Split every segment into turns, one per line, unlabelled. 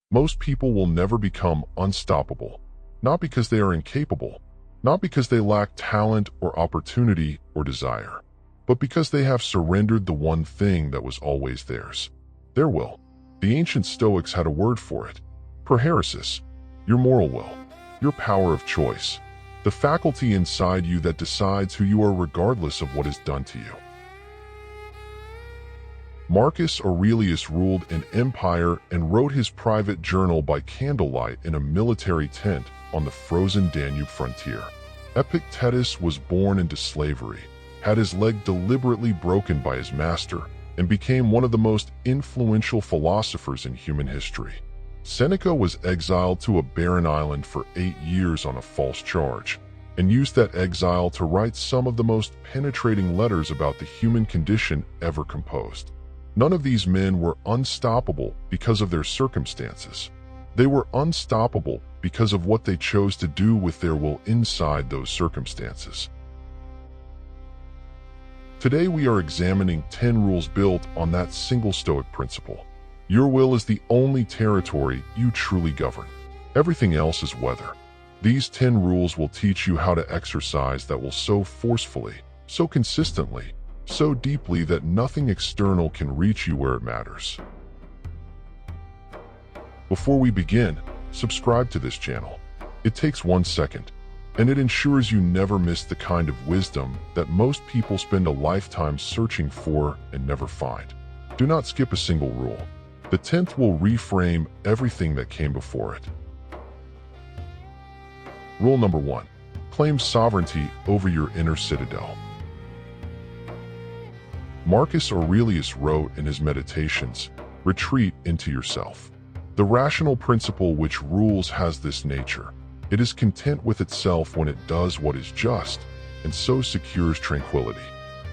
Most people will never become unstoppable, not because they are incapable, not because they lack talent or opportunity or desire, but because they have surrendered the one thing that was always theirs, their will. The ancient Stoics had a word for it: prohairesis, your moral will, your power of choice, the faculty inside you that decides who you are regardless of what is done to you. Marcus Aurelius ruled an empire and wrote his private journal by candlelight in a military tent on the frozen Danube frontier. Epictetus was born into slavery, had his leg deliberately broken by his master, and became one of the most influential philosophers in human history. Seneca was exiled to a barren island for 8 years on a false charge, and used that exile to write some of the most penetrating letters about the human condition ever composed. None of these men were unstoppable because of their circumstances. They were unstoppable because of what they chose to do with their will inside those circumstances. Today we are examining 10 rules built on that single Stoic principle. Your will is the only territory you truly govern. Everything else is weather. These 10 rules will teach you how to exercise that will so forcefully, so consistently, so deeply that nothing external can reach you where it matters. Before we begin, subscribe to this channel. It takes 1 second, and it ensures you never miss the kind of wisdom that most people spend a lifetime searching for and never find. Do not skip a single rule. The 10th will reframe everything that came before it. Rule number 1. Claim sovereignty over your inner citadel. Marcus Aurelius wrote in his Meditations, "Retreat into yourself." The rational principle which rules has this nature. It is content with itself when it does what is just, and so secures tranquility.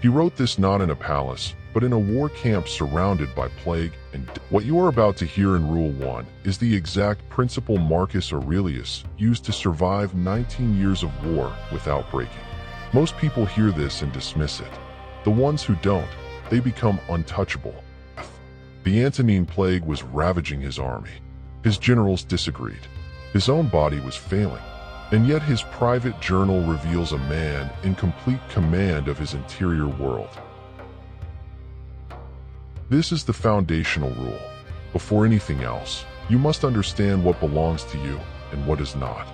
He wrote this not in a palace, but in a war camp surrounded by plague and death. What you are about to hear in Rule 1 is the exact principle Marcus Aurelius used to survive 19 years of war without breaking. Most people hear this and dismiss it. The ones who don't, they become untouchable. The Antonine Plague was ravaging his army. His generals disagreed. His own body was failing. And yet his private journal reveals a man in complete command of his interior world. This is the foundational rule. Before anything else, you must understand what belongs to you and what is not.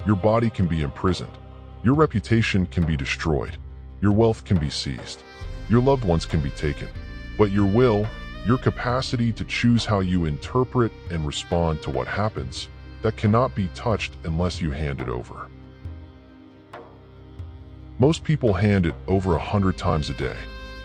Your body can be imprisoned. Your reputation can be destroyed. Your wealth can be seized. Your loved ones can be taken. But your will, your capacity to choose how you interpret and respond to what happens, that cannot be touched unless you hand it over. Most people hand it over 100 times a day.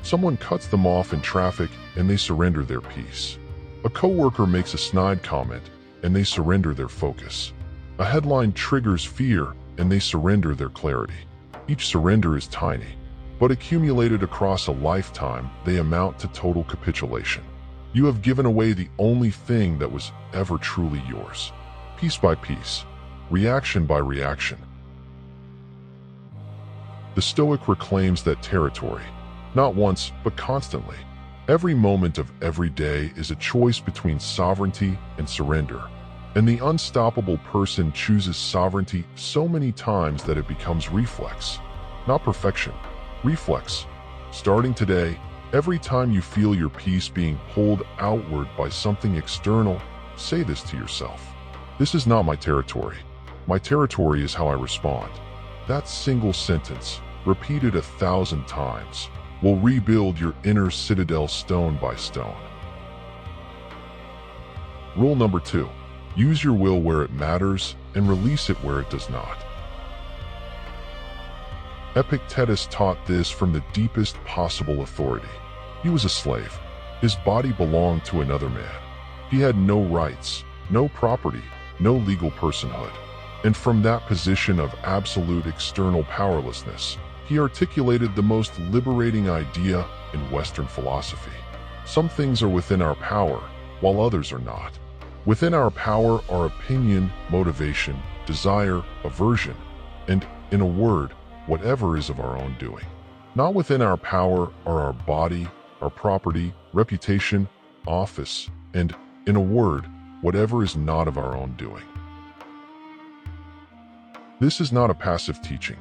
Someone cuts them off in traffic and they surrender their peace. A coworker makes a snide comment and they surrender their focus. A headline triggers fear and they surrender their clarity. Each surrender is tiny, but accumulated across a lifetime, they amount to total capitulation. You have given away the only thing that was ever truly yours. Piece by piece, reaction by reaction. The Stoic reclaims that territory, not once, but constantly. Every moment of every day is a choice between sovereignty and surrender, and the unstoppable person chooses sovereignty so many times that it becomes reflex, not perfection, reflex. Starting today, every time you feel your peace being pulled outward by something external, say this to yourself: "This is not my territory. My territory is how I respond." That single sentence, repeated 1,000 times, will rebuild your inner citadel stone by stone. Rule number 2. Use your will where it matters and release it where it does not. Epictetus taught this from the deepest possible authority. He was a slave. His body belonged to another man. He had no rights, no property, no legal personhood. And from that position of absolute external powerlessness, he articulated the most liberating idea in Western philosophy. Some things are within our power, while others are not. Within our power are opinion, motivation, desire, aversion, and, in a word, whatever is of our own doing. Not within our power are our body, our property, reputation, office, and, in a word, whatever is not of our own doing. This is not a passive teaching.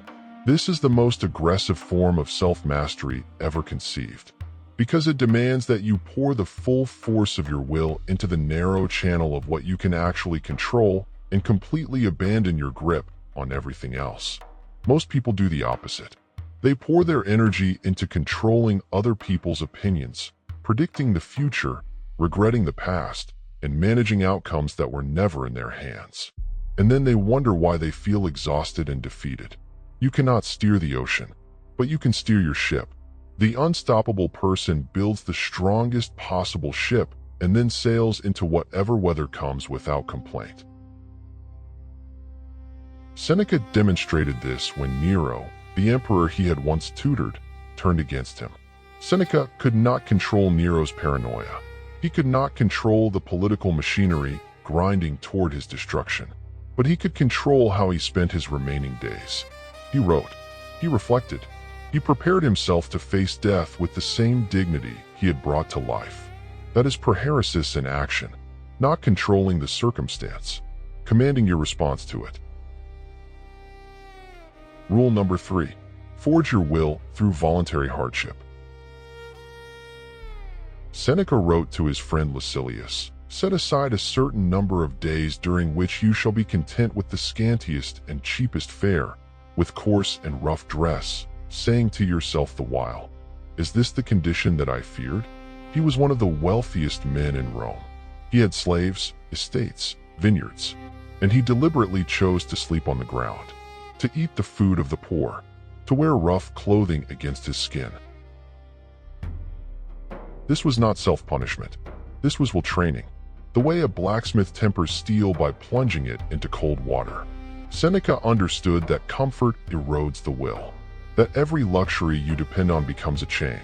This is the most aggressive form of self-mastery ever conceived, because it demands that you pour the full force of your will into the narrow channel of what you can actually control and completely abandon your grip on everything else. Most people do the opposite. They pour their energy into controlling other people's opinions, predicting the future, regretting the past, and managing outcomes that were never in their hands. And then they wonder why they feel exhausted and defeated. You cannot steer the ocean, but you can steer your ship. The unstoppable person builds the strongest possible ship and then sails into whatever weather comes without complaint. Seneca demonstrated this when Nero, the emperor he had once tutored, turned against him. Seneca could not control Nero's paranoia. He could not control the political machinery grinding toward his destruction, but he could control how he spent his remaining days. He wrote, he reflected, he prepared himself to face death with the same dignity he had brought to life. That is prohairesis in action, not controlling the circumstance, commanding your response to it. Rule number 3. Forge your will through voluntary hardship. Seneca wrote to his friend Lucilius, "Set aside a certain number of days during which you shall be content with the scantiest and cheapest fare, with coarse and rough dress, saying to yourself the while, 'Is this the condition that I feared?'" He was one of the wealthiest men in Rome. He had slaves, estates, vineyards, and he deliberately chose to sleep on the ground, to eat the food of the poor, to wear rough clothing against his skin. This was not self-punishment. This was will training, the way a blacksmith tempers steel by plunging it into cold water. Seneca understood that comfort erodes the will, that every luxury you depend on becomes a chain,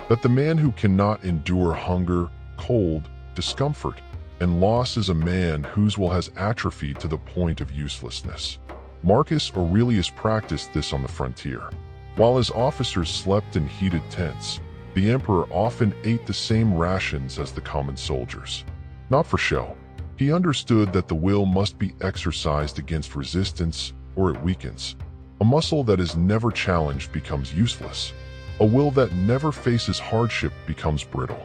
that the man who cannot endure hunger, cold, discomfort, and loss is a man whose will has atrophied to the point of uselessness. Marcus Aurelius practiced this on the frontier. While his officers slept in heated tents, the emperor often ate the same rations as the common soldiers. Not for show. He understood that the will must be exercised against resistance, or it weakens. A muscle that is never challenged becomes useless. A will that never faces hardship becomes brittle.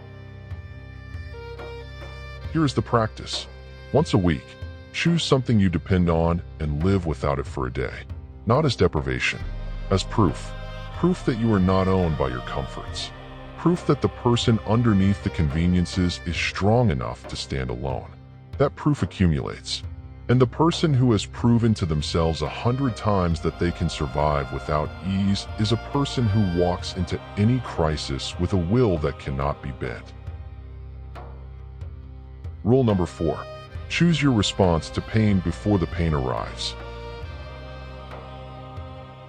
Here is the practice. Once a week, choose something you depend on and live without it for a day. Not as deprivation, as proof. Proof that you are not owned by your comforts. Proof that the person underneath the conveniences is strong enough to stand alone. That proof accumulates. And the person who has proven to themselves 100 times that they can survive without ease is a person who walks into any crisis with a will that cannot be bent. Rule number 4. Choose your response to pain before the pain arrives.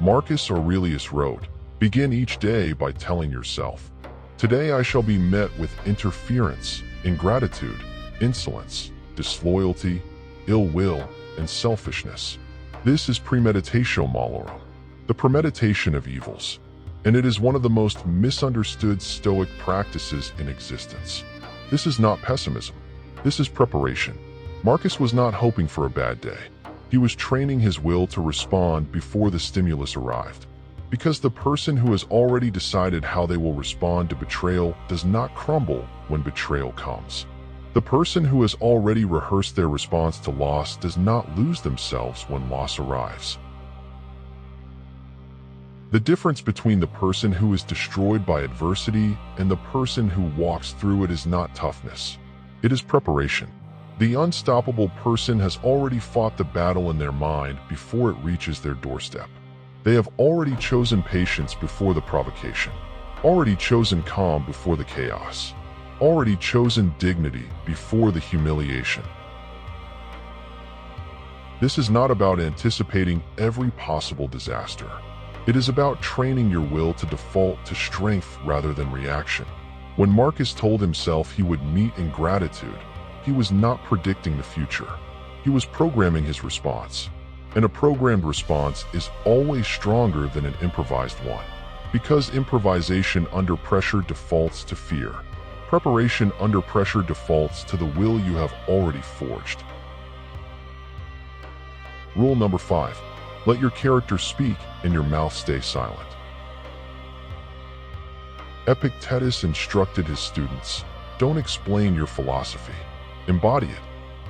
Marcus Aurelius wrote, "Begin each day by telling yourself, 'Today I shall be met with interference, ingratitude, insolence, disloyalty, ill will, and selfishness.' This is premeditatio malorum, the premeditation of evils, and it is one of the most misunderstood Stoic practices in existence. This is not pessimism. This is preparation." Marcus was not hoping for a bad day. He was training his will to respond before the stimulus arrived. Because the person who has already decided how they will respond to betrayal does not crumble when betrayal comes. The person who has already rehearsed their response to loss does not lose themselves when loss arrives. The difference between the person who is destroyed by adversity and the person who walks through it is not toughness. It is preparation. The unstoppable person has already fought the battle in their mind before it reaches their doorstep. They have already chosen patience before the provocation, already chosen calm before the chaos, already chosen dignity before the humiliation. This is not about anticipating every possible disaster. It is about training your will to default to strength rather than reaction. When Marcus told himself he would meet ingratitude, he was not predicting the future. He was programming his response. And a programmed response is always stronger than an improvised one, because improvisation under pressure defaults to fear. Preparation under pressure defaults to the will you have already forged. Rule number 5. Let your character speak and your mouth stay silent. Epictetus instructed his students, don't explain your philosophy, embody it.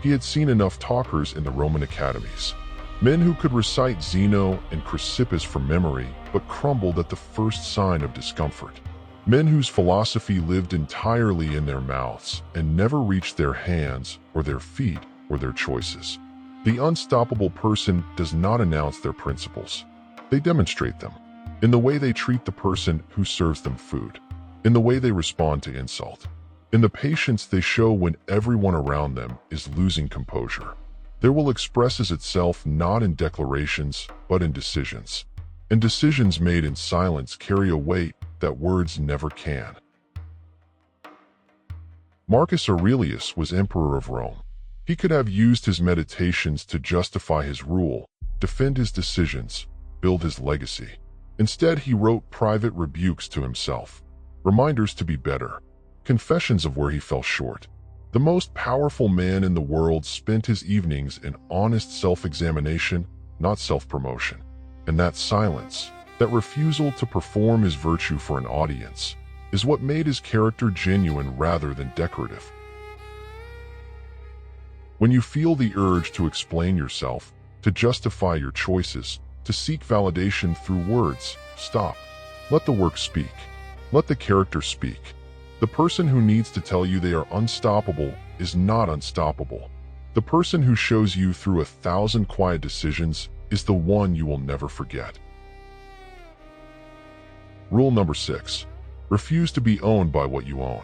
He had seen enough talkers in the Roman academies. Men who could recite Zeno and Chrysippus from memory, but crumbled at the first sign of discomfort. Men whose philosophy lived entirely in their mouths and never reached their hands or their feet or their choices. The unstoppable person does not announce their principles. They demonstrate them. In the way they treat the person who serves them food. In the way they respond to insult. In the patience they show when everyone around them is losing composure. Their will expresses itself not in declarations, but in decisions. And decisions made in silence carry a weight that words never can. Marcus Aurelius was emperor of Rome. He could have used his meditations to justify his rule, defend his decisions, build his legacy. Instead, he wrote private rebukes to himself, reminders to be better, confessions of where he fell short. The most powerful man in the world spent his evenings in honest self-examination, not self-promotion. And that silence, that refusal to perform his virtue for an audience, is what made his character genuine rather than decorative. When you feel the urge to explain yourself, to justify your choices, to seek validation through words, stop. Let the work speak. Let the character speak. The person who needs to tell you they are unstoppable is not unstoppable. The person who shows you through 1,000 quiet decisions is the one you will never forget. Rule number 6. Refuse to be owned by what you own.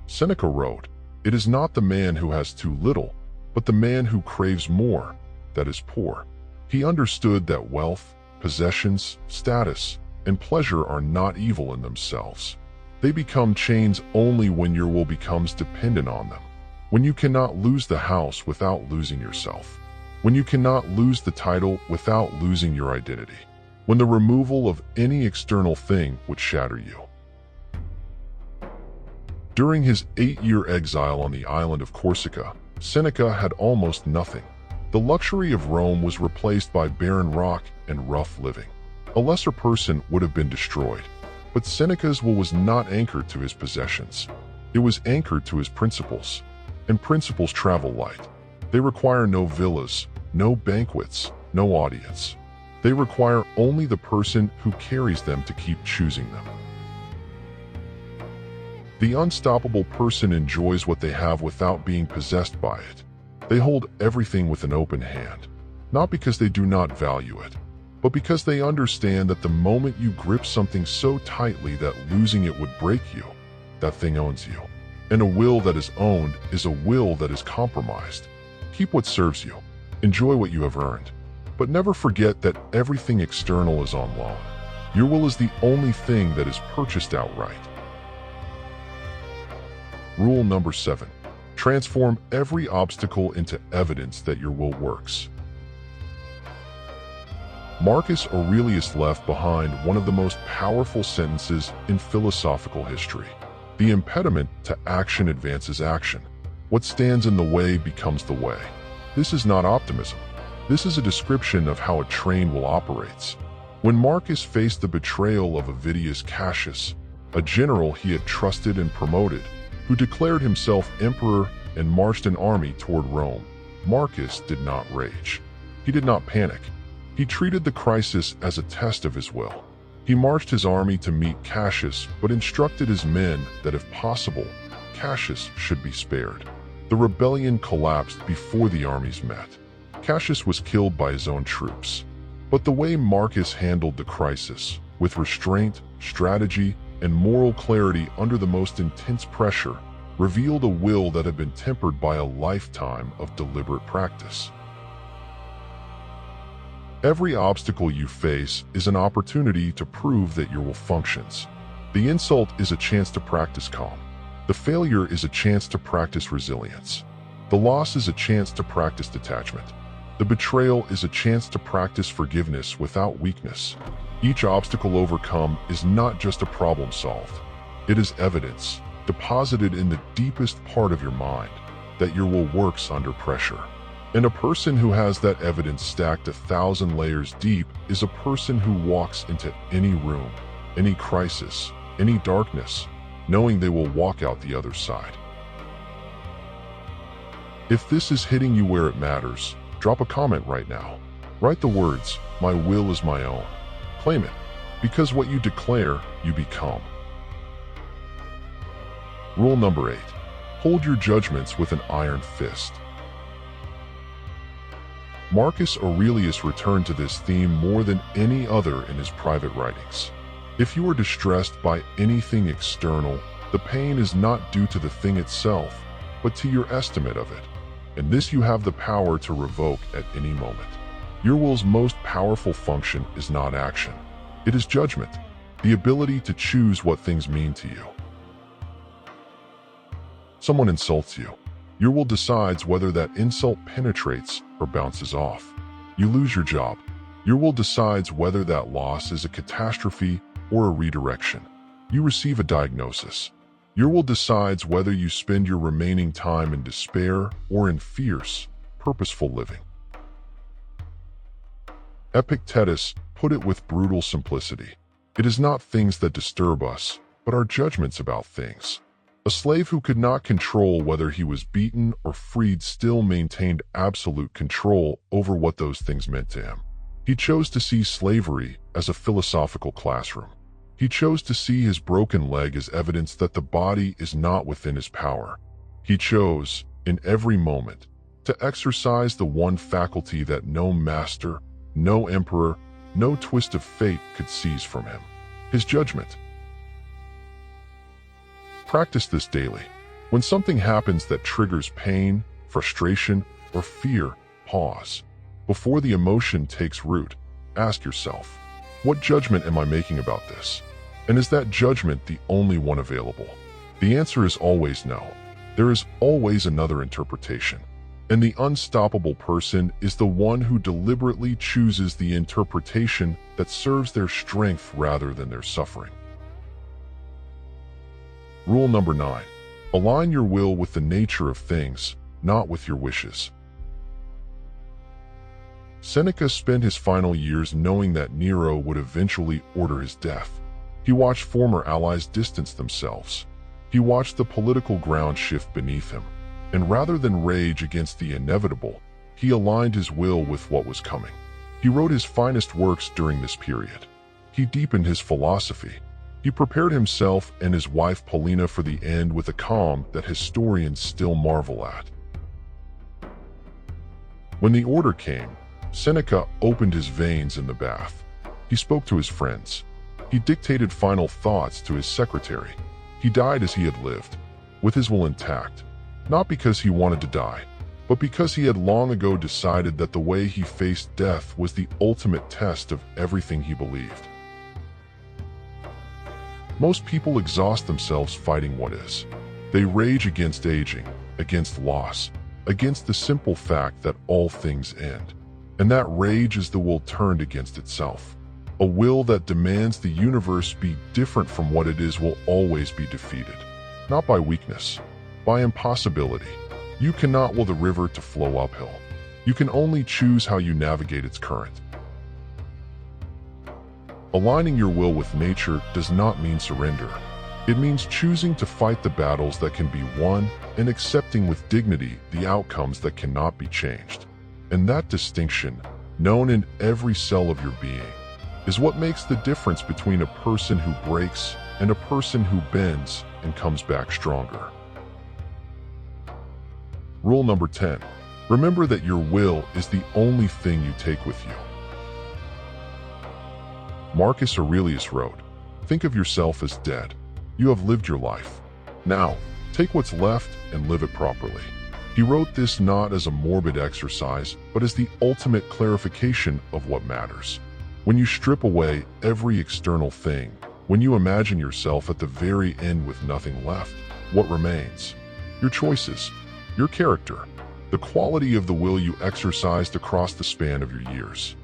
Seneca wrote, "It is not the man who has too little, but the man who craves more, that is poor." He understood that wealth, possessions, status, and pleasure are not evil in themselves. They become chains only when your will becomes dependent on them. When you cannot lose the house without losing yourself. When you cannot lose the title without losing your identity. When the removal of any external thing would shatter you. During his 8-year exile on the island of Corsica, Seneca had almost nothing. The luxury of Rome was replaced by barren rock and rough living. A lesser person would have been destroyed. But Seneca's will was not anchored to his possessions. It was anchored to his principles. And principles travel light. They require no villas, no banquets, no audience. They require only the person who carries them to keep choosing them. The unstoppable person enjoys what they have without being possessed by it. They hold everything with an open hand, not because they do not value it, but because they understand that the moment you grip something so tightly that losing it would break you, that thing owns you. And a will that is owned is a will that is compromised. Keep what serves you. Enjoy what you have earned. But never forget that everything external is on loan. Your will is the only thing that is purchased outright. Rule number 7. Transform every obstacle into evidence that your will works. Marcus Aurelius left behind one of the most powerful sentences in philosophical history. The impediment to action advances action. What stands in the way becomes the way. This is not optimism. This is a description of how a train will operate. When Marcus faced the betrayal of Avidius Cassius, a general he had trusted and promoted, who declared himself emperor and marched an army toward Rome, Marcus did not rage. He did not panic. He treated the crisis as a test of his will. He marched his army to meet Cassius, but instructed his men that if possible, Cassius should be spared. The rebellion collapsed before the armies met. Cassius was killed by his own troops. But the way Marcus handled the crisis, with restraint, strategy, and moral clarity under the most intense pressure, revealed a will that had been tempered by a lifetime of deliberate practice. Every obstacle you face is an opportunity to prove that your will functions. The insult is a chance to practice calm. The failure is a chance to practice resilience. The loss is a chance to practice detachment. The betrayal is a chance to practice forgiveness without weakness. Each obstacle overcome is not just a problem solved. It is evidence, deposited in the deepest part of your mind, that your will works under pressure. And a person who has that evidence stacked 1,000 layers deep is a person who walks into any room, any crisis, any darkness, knowing they will walk out the other side. If this is hitting you where it matters, drop a comment right now. Write the words, "My will is my own." Claim it, because what you declare, you become. Rule number 8. Hold your judgments with an iron fist. Marcus Aurelius returned to this theme more than any other in his private writings. If you are distressed by anything external, the pain is not due to the thing itself, but to your estimate of it. And this you have the power to revoke at any moment. Your will's most powerful function is not action. It is judgment, the ability to choose what things mean to you. Someone insults you. Your will decides whether that insult penetrates or bounces off. You lose your job. Your will decides whether that loss is a catastrophe or a redirection. You receive a diagnosis. Your will decides whether you spend your remaining time in despair or in fierce, purposeful living. Epictetus put it with brutal simplicity. It is not things that disturb us, but our judgments about things. A slave who could not control whether he was beaten or freed still maintained absolute control over what those things meant to him. He chose to see slavery as a philosophical classroom. He chose to see his broken leg as evidence that the body is not within his power. He chose, in every moment, to exercise the one faculty that no master, no emperor, no twist of fate could seize from him: his judgment. Practice this daily. When something happens that triggers pain, frustration, or fear, pause. Before the emotion takes root, ask yourself, what judgment am I making about this? And is that judgment the only one available? The answer is always no. There is always another interpretation. And the unstoppable person is the one who deliberately chooses the interpretation that serves their strength rather than their suffering. Rule number 9. Align your will with the nature of things, not with your wishes. Seneca spent his final years knowing that Nero would eventually order his death. He watched former allies distance themselves. He watched the political ground shift beneath him. And rather than rage against the inevitable, he aligned his will with what was coming. He wrote his finest works during this period. He deepened his philosophy. He prepared himself and his wife Paulina for the end with a calm that historians still marvel at. When the order came, Seneca opened his veins in the bath. He spoke to his friends. He dictated final thoughts to his secretary. He died as he had lived, with his will intact, not because he wanted to die, but because he had long ago decided that the way he faced death was the ultimate test of everything he believed. Most people exhaust themselves fighting what is. They rage against aging, against loss, against the simple fact that all things end. And that rage is the will turned against itself. A will that demands the universe be different from what it is will always be defeated. Not by weakness, by impossibility. You cannot will the river to flow uphill. You can only choose how you navigate its current. Aligning your will with nature does not mean surrender. It means choosing to fight the battles that can be won and accepting with dignity the outcomes that cannot be changed. And that distinction, known in every cell of your being, is what makes the difference between a person who breaks and a person who bends and comes back stronger. Rule number 10. Remember that your will is the only thing you take with you. Marcus Aurelius wrote, "Think of yourself as dead. You have lived your life. Now, take what's left and live it properly." He wrote this not as a morbid exercise, but as the ultimate clarification of what matters. When you strip away every external thing, when you imagine yourself at the very end with nothing left, what remains? Your choices, your character, the quality of the will you exercised across the span of your years.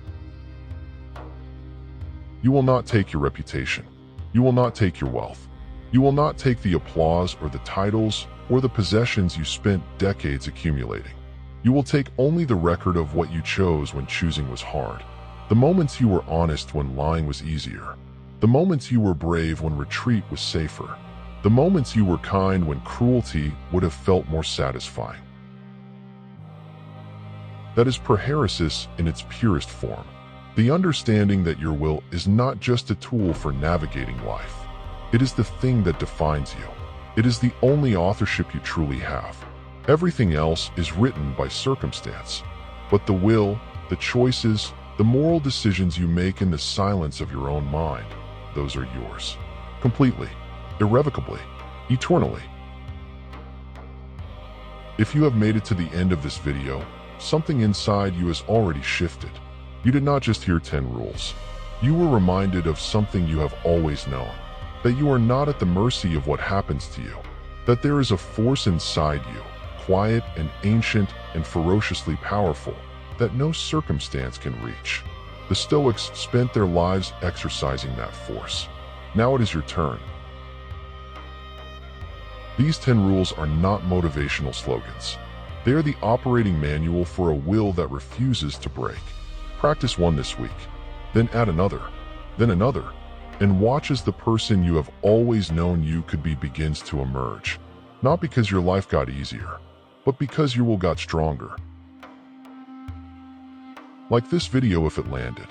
You will not take your reputation. You will not take your wealth. You will not take the applause or the titles or the possessions you spent decades accumulating. You will take only the record of what you chose when choosing was hard. The moments you were honest when lying was easier. The moments you were brave when retreat was safer. The moments you were kind when cruelty would have felt more satisfying. That is prohairesis in its purest form. The understanding that your will is not just a tool for navigating life. It is the thing that defines you. It is the only authorship you truly have. Everything else is written by circumstance. But the will, the choices, the moral decisions you make in the silence of your own mind, those are yours. Completely, irrevocably, eternally. If you have made it to the end of this video, something inside you has already shifted. You did not just hear 10 rules. You were reminded of something you have always known. That you are not at the mercy of what happens to you. That there is a force inside you, quiet and ancient and ferociously powerful, that no circumstance can reach. The Stoics spent their lives exercising that force. Now it is your turn. These 10 rules are not motivational slogans. They are the operating manual for a will that refuses to break. Practice one this week, then add another, and watch as the person you have always known you could be begins to emerge. Not because your life got easier, but because your will got stronger. Like this video if it landed.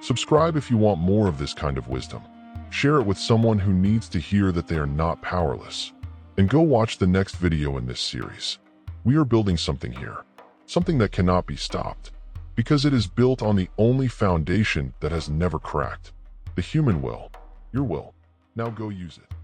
Subscribe if you want more of this kind of wisdom. Share it with someone who needs to hear that they are not powerless. And go watch the next video in this series. We are building something here, something that cannot be stopped, because it is built on the only foundation that has never cracked. The human will, your will. Now go use it.